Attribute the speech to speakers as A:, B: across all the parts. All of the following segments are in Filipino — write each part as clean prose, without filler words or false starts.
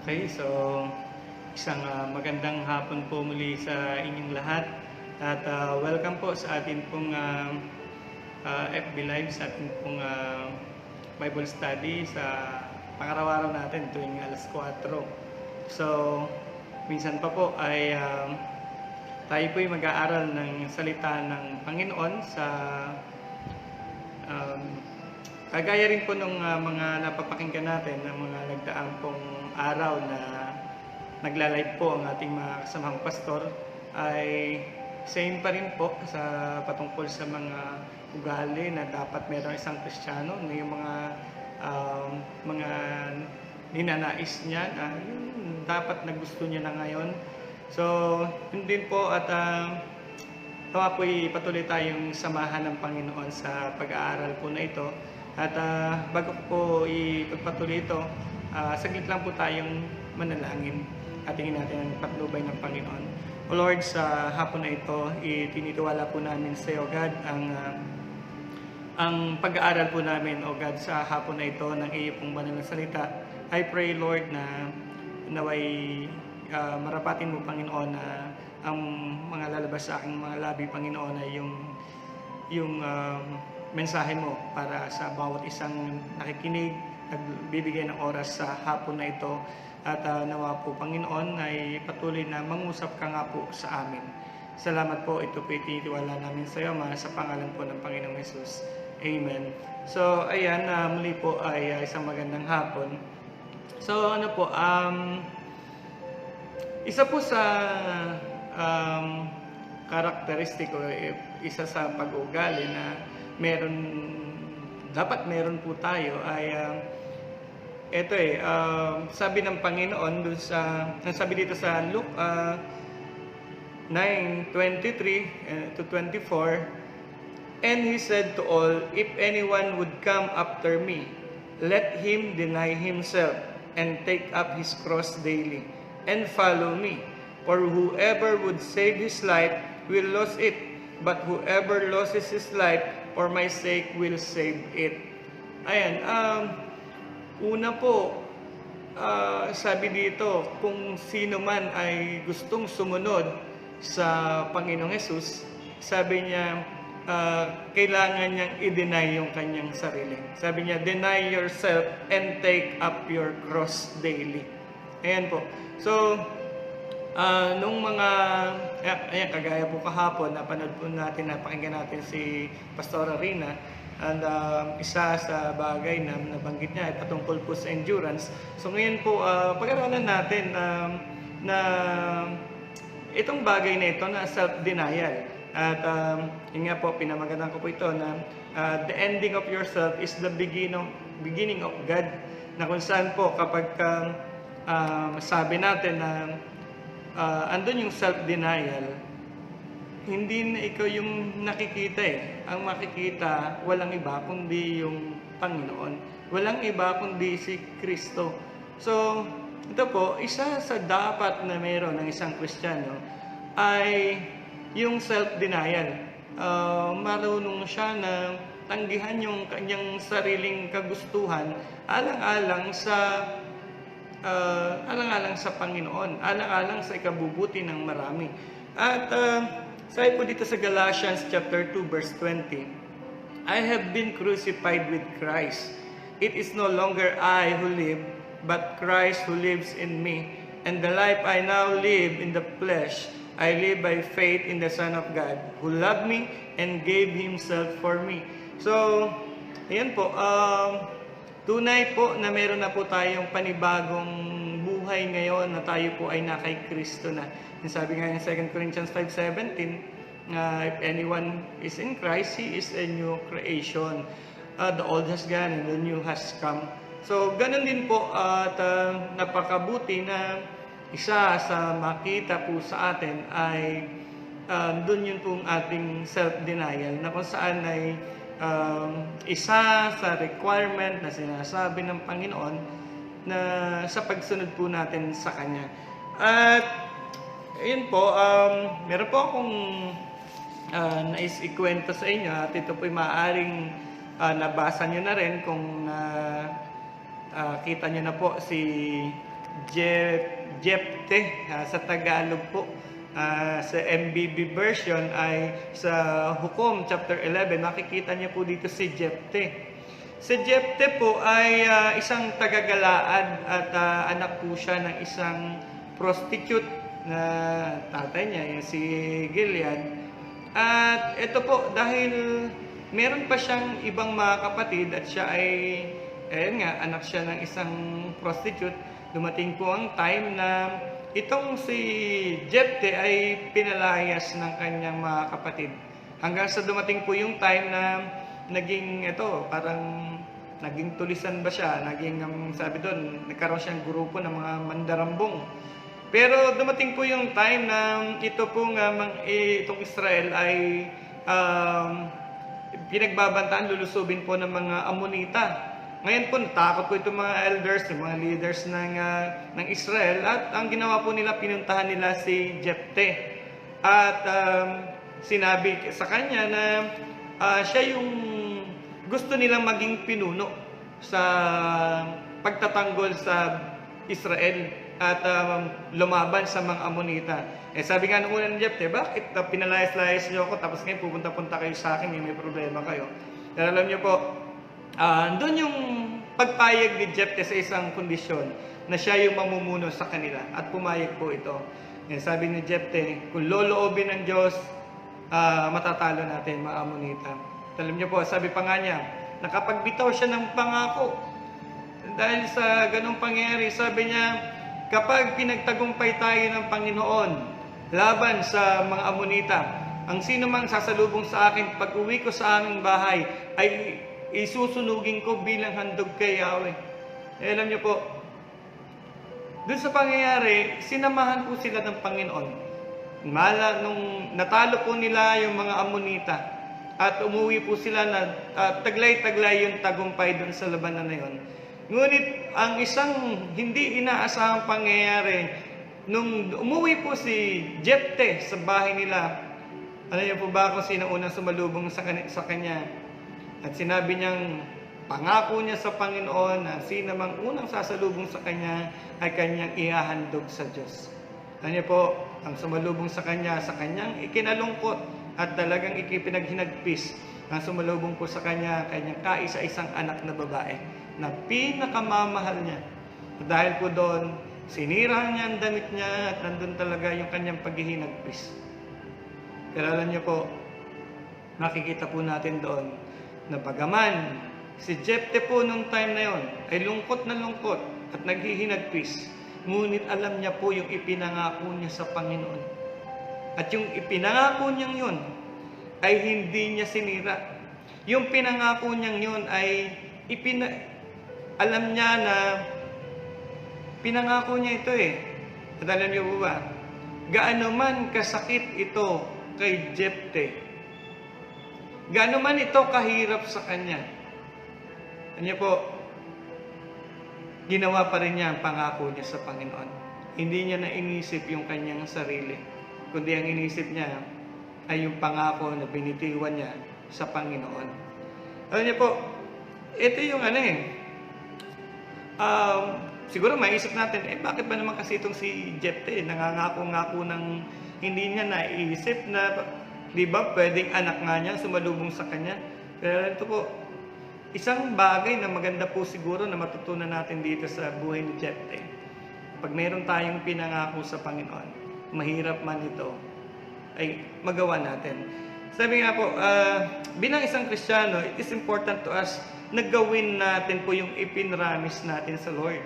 A: Okay, so isang magandang hapon po muli sa inyong lahat at welcome po sa atin pong FB Live, sa atin pong Bible Study sa pangaraw-araw natin tuwing alas 4. So, minsan pa po ay tayo po ay mag-aaral ng salita ng Panginoon sa kagaya rin po ng mga napapakinggan natin ng mga nagdaang pong araw na nagla-live po ang ating mga kasamang pastor, ay same pa rin po sa patungkol sa mga ugali na dapat meron isang Kristiyano, yung mga ninanais niya na yung dapat na gusto niya na ngayon. So, yun din po at tawa po patuloy tayong samahan ng Panginoon sa pag-aaral po na ito. At bago po ipagpatuloy ito, saglit lang po tayong manalangin. Atingin natin ang patnubay ng Panginoon. O Lord, sa hapon na ito, itinitiwala po namin sa iyo, God, ang pag-aaral po namin, O God, sa hapon na ito ng iyo pong banal na salita. I pray, Lord, na naway marapatin mo, Panginoon, na ang mga lalabas sa aking mga labi, Panginoon, ay yung mensahe mo para sa bawat isang nakikinig, nagbibigay ng oras sa hapon na ito. At nawa po, Panginoon, ay patuloy na mangusap ka nga po sa amin. Salamat po, ito po itiniwala namin sa iyo, sa pangalan po ng Panginoong Jesus. Amen. So, ayan, muli po ay isang magandang hapon. So, isa po sa karakteristik o isa sa pag-uugali na dapat meron po tayo ay sabi ng Panginoon dun sabi dito sa Luke 9:23 to 24, and he said to all, if anyone would come after me, let him deny himself and take up his cross daily and follow me. For whoever would save his life will lose it, but whoever loses his life for my sake will save it. Ayan, una po, sabi dito, kung sino man ay gustong sumunod sa Panginoong Hesus, sabi niya, kailangan niyang i-deny yung kanyang sarili. Sabi niya, deny yourself and take up your cross daily. Ayan po. So, nung ayan, kagaya po kahapon, napanood po natin, napakinggan natin si Pastora Rina, and isa sa bagay na nabanggit niya ay patungkol po sa endurance. So ngayon po, pag-aralan natin na itong bagay na ito na self-denial. At yun nga po, pinamagandang ko po ito na the ending of yourself is the beginning of God. Na kung saan po kapag sabi natin na andun yung self-denial, hindi na ikaw yung nakikita Ang makikita, walang iba kundi yung Panginoon. Walang iba kundi si Kristo. So, ito po, isa sa dapat na meron ng isang Kristiyano ay yung self-denial. Marunong siya na tanggihan yung kanyang sariling kagustuhan alang-alang sa Panginoon, alang-alang sa ikabubuti ng marami. At sabi po dito sa Galatians chapter 2 verse 20, I have been crucified with Christ. It is no longer I who live, but Christ who lives in me. And the life I now live in the flesh, I live by faith in the Son of God, who loved me and gave Himself for me. So, ayan po, tunay po na meron na po tayong panibagong buhay ngayon na tayo po ay na kay Kristo na. Sabi nga ng 2 Corinthians 5:17, if anyone is in Christ, he is a new creation. The old has gone and the new has come. So, ganun din po at napakabuti na isa sa makita po sa atin ay doon yun pong ating self-denial na kung saan ay isa sa requirement na sinasabi ng Panginoon na sa pagsunod po natin sa Kanya. At ayun po, meron po akong nais ikwento sa inyo at ito po ay maaaring nabasa nyo na rin kung kita nyo na po si Jepte, sa Tagalog po. Sa MBB version ay sa Hukom chapter 11, makikita niyo po dito si Jepte. Si Jepte po ay isang tagagalaan at anak po siya ng isang prostitute na tatay niya, si Gilead. At ito po, dahil meron pa siyang ibang mga kapatid at siya ay, ayun nga, anak siya ng isang prostitute, dumating po ang time na itong si Jepte ay pinalayas ng kanyang mga kapatid. Hanggang sa dumating po yung time na naging parang naging tulisan ba siya, sabi doon, nagkaroon siyang grupo ng mga mandarambong. Pero dumating po yung time na ito pong itong Israel ay pinagbabantaan, lulusubin po ng mga Amonita. Ngayon po, natakot po itong mga elders, yung mga leaders ng Israel, at ang ginawa po nila, pinuntahan nila si Jepte. At sinabi sa kanya na siya yung gusto nilang maging pinuno sa pagtatanggol sa Israel at lumaban sa mga Amonita. Sabi nga nung una ni Jepte, bakit pinalayas-layas niyo ako tapos ngayon pupunta-punta kayo sa akin, may problema kayo. Pero alam niyo po, doon yung pagpayag ni Jepte sa isang kondisyon na siya yung mamumuno sa kanila at pumayag po ito. Sabi ni Jepte, kung loloobin ng Diyos, matatalo natin mga Amonita. Alam niyo po, sabi pa nga niya, nakapagbitaw siya ng pangako. Dahil sa ganung pangyayari, sabi niya, kapag pinagtagumpay tayo ng Panginoon laban sa mga Amonita, ang sino mang sasalubong sa akin pag uwi ko sa aming bahay ay isusunugin ko bilang handog kay Yahweh. Alam niyo po, dun sa pangyayari, sinamahan po sila ng Panginoon. Nung natalo po nila yung mga Amonita, at umuwi po sila na taglay-taglay yung tagumpay doon sa labanan na yun. Ngunit ang isang hindi inaasahang pangyayari, nung umuwi po si Jepte sa bahay nila, alam niyo po ba kung sino unang sumalubong sa kanya? At sinabi niyang, pangako niya sa Panginoon na sino mang unang sasalubong sa kanya ay kanyang ihahandog sa Diyos. Alam niyo po, ang sumalubong sa kanyang ikinalungkot at talagang ikipinaghinagpis ang sumalubong po sa kanyang kaisa-isang anak na babae na pinakamamahal niya. At dahil po doon, sinira niya ang damit niya at nandun talaga yung kanyang paghihinagpis. Pero alam niyo po, nakikita po natin doon na bagaman si Jepte po nung time na yon ay lungkot na lungkot at naghihinagpis, ngunit alam niya po yung ipinangako niya sa Panginoon. At yung ipinangako niyang yun ay hindi niya sinira. Yung pinangako niyang yun ay alam niya na pinangako niya ito At alam niyo po ba, gaano man kasakit ito kay Jepte, gaano man ito kahirap sa kanya, ano niyo po, ginawa pa rin niya ang pangako niya sa Panginoon. Hindi niya na inisip yung kanyang sarili, kundi ang inisip niya ay yung pangako na binitiwan niya sa Panginoon. Alam niyo po, ito yung siguro maisip natin, bakit ba naman kasi itong si Jepte, nangangako-ngako ng hindi niya naiisip na, di ba, pwedeng anak nga niya sumalubong sa kanya. Pero ito po, isang bagay na maganda po siguro na matutunan natin dito sa buhay ni Jepte. Pag meron tayong pinangako sa Panginoon, mahirap man ito, ay magawa natin. Sabi nga po, bilang isang Kristiyano, it is important to us na gawin natin po yung ipinramis natin sa Lord.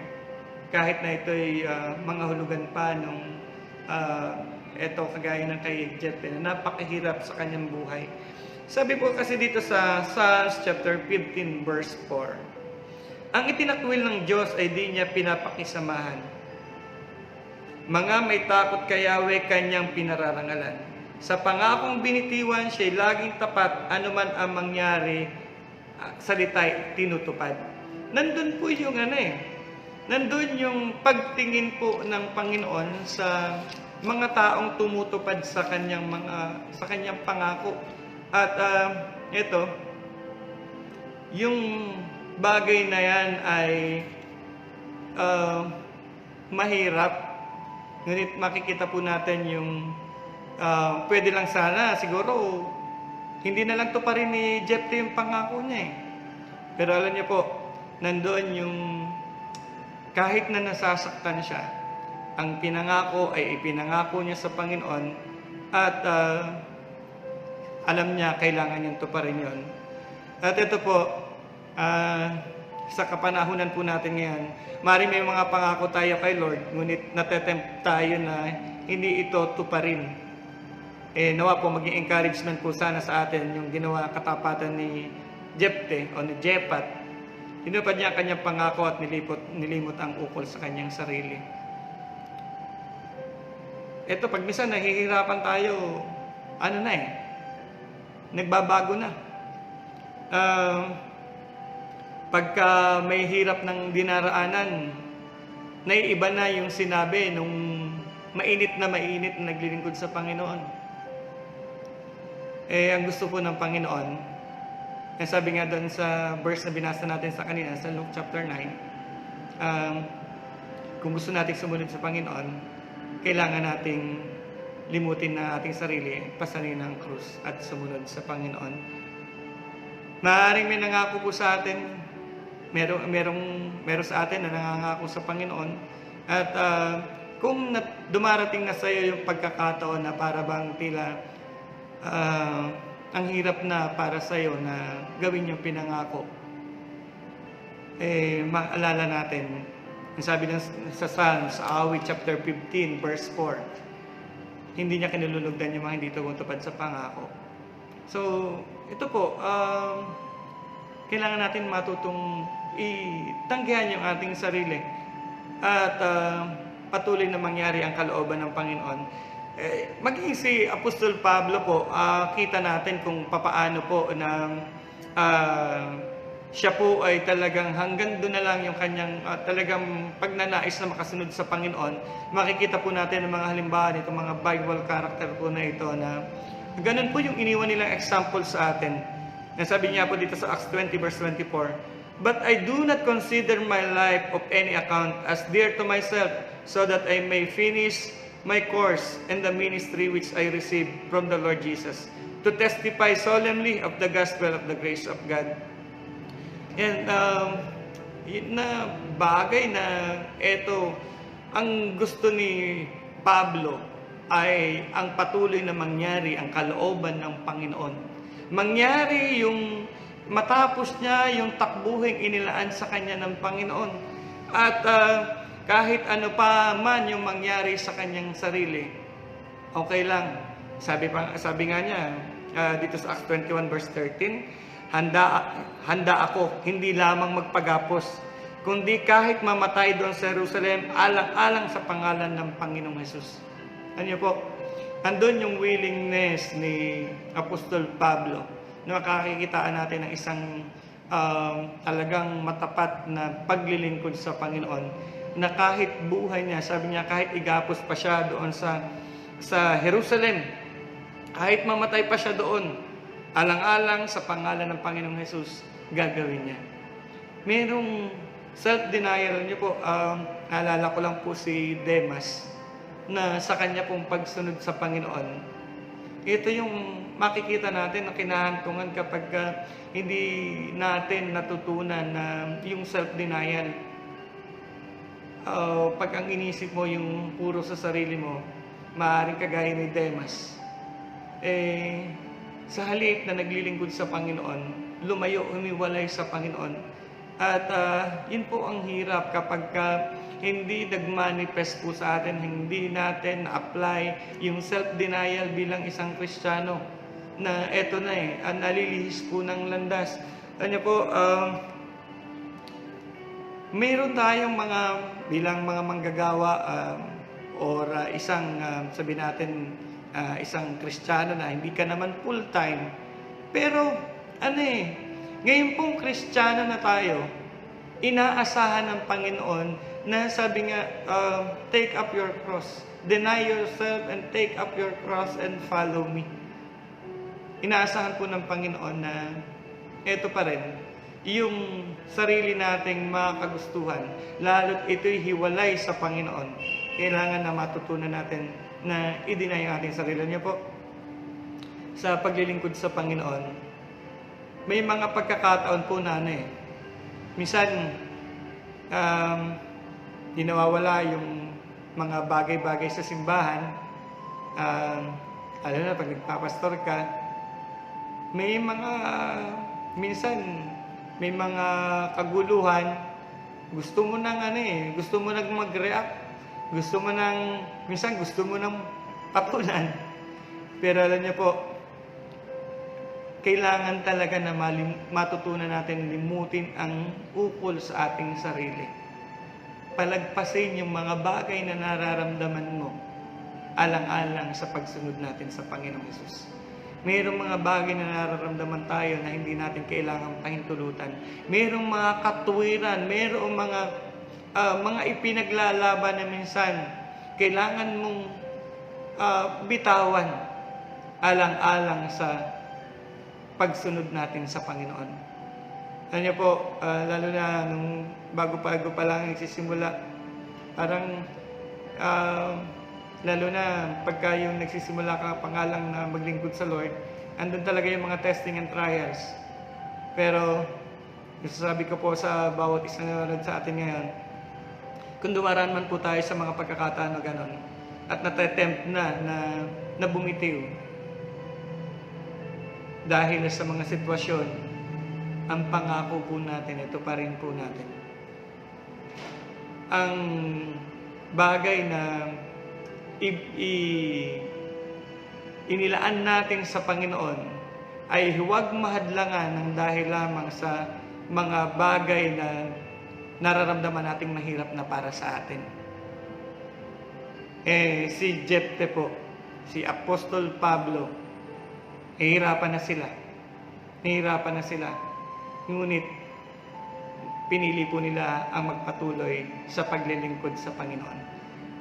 A: Kahit na ito ay mga hulugan pa nung ito kagaya ng kay Jepte na napakahirap sa kanyang buhay. Sabi po kasi dito sa Psalms chapter 15 verse 4, ang itinakwil ng Diyos ay di niya pinapakisamahan. Mga may takot kay Yahweh kanyang pinararangalan. Sa pangakong binitiwan, siya'y laging tapat, anuman ang mangyari, salita'y tinutupad. Nandun po yung nandun yung pagtingin po ng Panginoon sa mga taong tumutupad sa kanyang pangako. At ito, yung bagay na yan ay mahirap. Ngunit makikita po natin yung pwede lang sana, siguro, hindi na lang to pa rin ni Jephthah yung pangako niya eh. Pero alam niyo po, nandoon yung kahit na nasasaktan siya, ang pinangako ay ipinangako niya sa Panginoon at alam niya kailangan niyang tuparin yon. At ito po, sa kapanahunan po natin ngayon, maaaring may mga pangako tayo kay Lord, ngunit natetempt tayo na hindi ito tuparin. Nawa po maging encouragement po sana sa atin yung ginawa katapatan ni Jephthah o ni Jephthah. Tinupad niya ang kanyang pangako at nilimot ang ukol sa kanyang sarili. Ito, pag minsan nahihirapan tayo, nagbabago na. Pagka may hirap ng dinaraanan, naiiba na yung sinabi nung mainit na naglilingkod sa Panginoon. Ang gusto po ng Panginoon, sabi nga doon sa verse na binasa natin sa kanina, sa Luke chapter 9, kung gusto nating sumunod sa Panginoon, kailangan nating limutin na ating sarili, pasanin ang krus at sumunod sa Panginoon. Maaaring may nangako po sa atin, meron sa atin na nangangako sa Panginoon, at kung dumarating na sa iyo yung pagkakataon na para bang tila ang hirap na para sa iyo na gawin yung pinangako, maalala natin, ang sabi sa Psalms, sa Awit chapter 15, verse 4, hindi niya kinululugdan yung mga hindi tumutupad sa pangako. So, ito po, kailangan natin matutong itanggihan yung ating sarili at patuloy na mangyari ang kalooban ng Panginoon. Maging si Apostol Pablo po, kita natin kung papaano po na siya po ay talagang hanggang doon na lang yung kanyang talagang pagnanais na makasunod sa Panginoon. Makikita po natin ang mga halimbawa nito, mga Bible character po na ito na ganun po yung iniwan nilang example sa atin. Nasabi niya po dito sa Acts 20 verse 24, "But I do not consider my life of any account as dear to myself, so that I may finish my course and the ministry which I received from the Lord Jesus, to testify solemnly of the gospel of the grace of God." And yun na bagay na ito, ang gusto ni Pablo ay ang patuloy na mangyari ang kalooban ng Panginoon. Mangyari yung matapos niya yung takbuhing inilaan sa kanya ng Panginoon. At kahit ano pa man yung mangyari sa kanyang sarili, okay lang. Sabi nga niya dito sa Acts 21 verse 13, handa ako hindi lamang magpagapos, kundi kahit mamatay doon sa Jerusalem, alang-alang sa pangalan ng Panginoong Jesus. Ano po? Andun yung willingness ni Apostol Pablo na makakakitaan natin ng isang talagang matapat na paglilingkod sa Panginoon, na kahit buhay niya, sabi niya, kahit igapos pa siya doon sa Jerusalem, kahit mamatay pa siya doon, alang-alang sa pangalan ng Panginoong Jesus, gagawin niya. Merong self-denial niyo po. Naalala ko lang po si Demas, na sa kanya pong pagsunod sa Panginoon. Ito yung makikita natin na kinahantungan kapag hindi natin natutunan na yung self-denial. Pag ang inisip mo yung puro sa sarili mo, maaaring kagaya ni Demas. Sa halip na naglilingkod sa Panginoon, lumayo, humiwalay sa Panginoon. At yun po ang hirap kapag hindi nag-manifest po sa atin, hindi natin na-apply yung self-denial bilang isang Kristiyano, na eto na nalilihis po ng landas. Ano po, mayroon tayong bilang mga manggagawa or isang, sabihin natin, isang Kristiyano na hindi ka naman full-time. Pero, ngayon pong Kristiyano na tayo, inaasahan ng Panginoon na sabi nga, take up your cross. Deny yourself and take up your cross and follow me. Inaasahan po ng Panginoon na ito pa rin, yung sarili nating mga kagustuhan, lalo't ito'y hiwalay sa Panginoon. Kailangan na matutunan natin na i-deny ang ating sarili. Niyo po, sa paglilingkod sa Panginoon, may mga pagkakataon po na minsan, di nawawala yung mga bagay-bagay sa simbahan. Alam na, pag nagpapastor ka, minsan, may mga kaguluhan, gusto mo nang gusto mo nang mag-react, minsan gusto mo nang papunan. Pero alam niyo po, kailangan talaga na matutunan natin limutin ang ukol sa ating sarili. Palagpasin yung mga bagay na nararamdaman mo alang-alang sa pagsunod natin sa Panginoong Hesus. Mayroong mga bagay na nararamdaman tayo na hindi natin kailangang pahintulutan. Mayroong mga katuwiran, mayroong mga ipinaglalaban na minsan kailangan mong bitawan alang-alang sa pagsunod natin sa Panginoon. Alam niyo po, lalo na nung bago pa lang nagsisimula, parang lalo na pagka yung nagsisimula ka pangalang na maglingkod sa Lord, andun talaga yung mga testing and trials. Pero, sasabi ko po sa bawat isang nanonood sa atin ngayon, kung dumaraan man po tayo sa mga pagkakataon na gano'n, at natatempt na bumitiw, dahil sa mga sitwasyon, ang pangako po natin, ito pa rin po natin. Ang bagay na inilaan natin sa Panginoon ay huwag mahadlangan ng dahil lamang sa mga bagay na nararamdaman nating mahirap na para sa atin. Si Jepte po, si Apostol Pablo, nahihirapan na sila. Ngunit, pinili po nila ang magpatuloy sa paglilingkod sa Panginoon.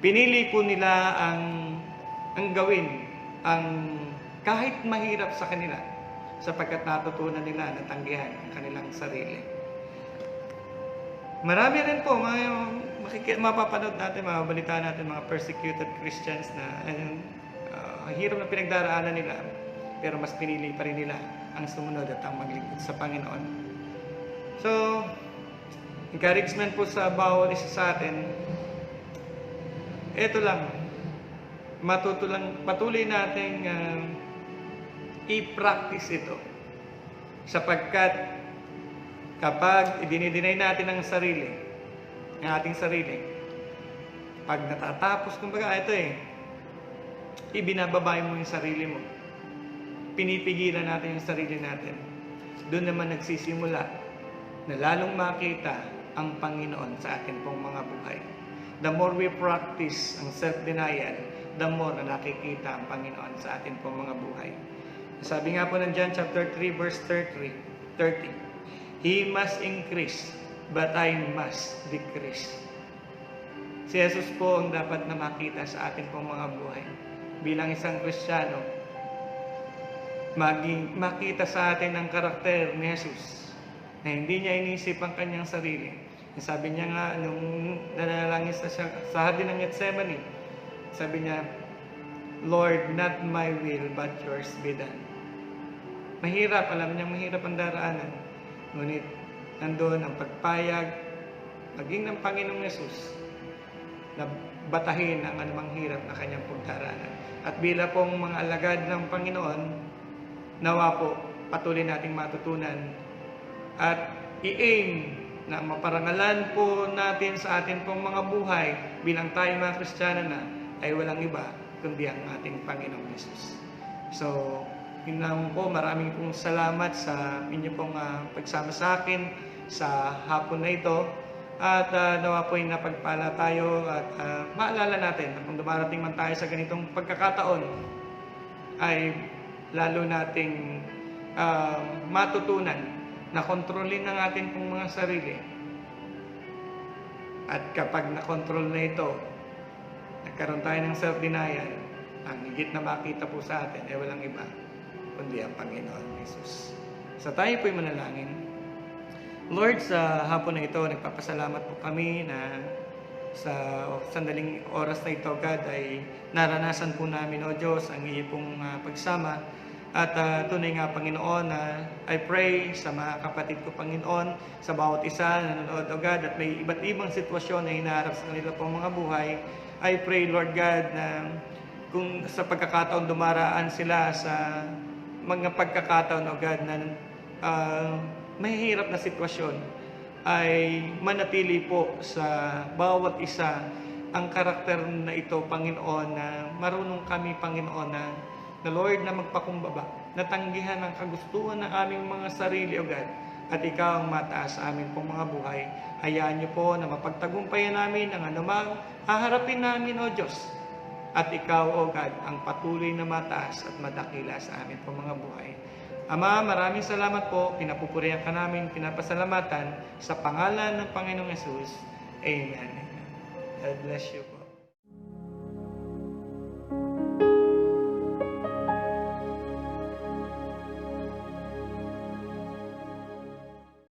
A: Pinili po nila ang gawin, kahit mahirap sa kanila, sapagkat natutunan nila na tanggihan ang kanilang sarili. Marami rin po, mapapanood natin, mababalita natin mga persecuted Christians na hirap na pinagdaraanan nila, pero mas pinili pa rin nila ang sumunod at ang maglingkod sa Panginoon. So, encouragement po sa bawat isa sa atin, ito lang, patuloy nating i-practice ito. Sapagkat kapag i-deny natin ang ating sarili, pag natatapos, kumbaga, ibinababa mo yung sarili mo. Pinipigilan natin yung sarili natin. Doon naman nagsisimula na lalong makita ang Panginoon sa atin pong mga buhay. The more we practice ang self-denial, the more na nakikita ang Panginoon sa atin pong mga buhay. Sabi nga po ng John chapter 3 verse 30, He must increase, but I must decrease. Si Jesus po ang dapat na makita sa atin pong mga buhay. Bilang isang Kristiyano, makita sa atin ang karakter ni Jesus na hindi niya inisip ang kanyang sarili. Sabi niya nga, nung nanalangin siya sa hardin ng Gethsemane, sabi niya, Lord, not my will, but yours be done. Mahirap, alam niya mahirap ang daraanan. Ngunit, nandun ang pagpayag, maging ng Panginoong Jesus, na batahin ang anumang hirap na kanyang pagdaraanan. At bila pong mga alagad ng Panginoon, nawa po, patuloy nating matutunan at i-aim na maparangalan po natin sa atin pong mga buhay bilang tayo mga Kristiyano na ay walang iba kundi ang ating Panginoong Jesus. So, yun lang po, maraming pong salamat sa inyo pong pagsama sa akin sa hapon na ito at nawa po yung napagpala tayo at maalala natin na kung dumarating man tayo sa ganitong pagkakataon ay lalo nating matutunan na kontrolin ang ating pong mga sarili. At kapag na-control na ito, nagkaroon tayo ng self-denial, ang higit na makita po sa atin ay walang iba kundi ang Panginoon Jesus. Sa tayo po'y manalangin. Lord, sa hapon na ito, nagpapasalamat po kami na sa sandaling oras na ito, God, ay naranasan po namin, O Diyos, ang iyong pong pagsama. At tunay nga, Panginoon, na I pray sa mga kapatid ko, Panginoon, sa bawat isa na nanonood, O God, at may iba't ibang sitwasyon na hinaharap sa kanila pong mga buhay. I pray, Lord God, na kung sa pagkakataon dumaraan sila sa mga pagkakataon, O God, na mahihirap na sitwasyon, ay manatili po sa bawat isa ang karakter na ito, Panginoon, na marunong kami, Panginoon, na Lord, na magpakumbaba, natanggihan ang kagustuhan ng aming mga sarili, O God, at ikaw ang mataas sa amin pong mga buhay. Hayaan niyo po na mapagtagumpayan namin ang anumang haharapin namin, O Diyos. At ikaw, O God, ang patuloy na mataas at madakila sa amin pong mga buhay. Ama, maraming salamat po. Pinapupurihan ka namin, pinapasalamatan sa pangalan ng Panginoong Yesus. Amen. God bless you po.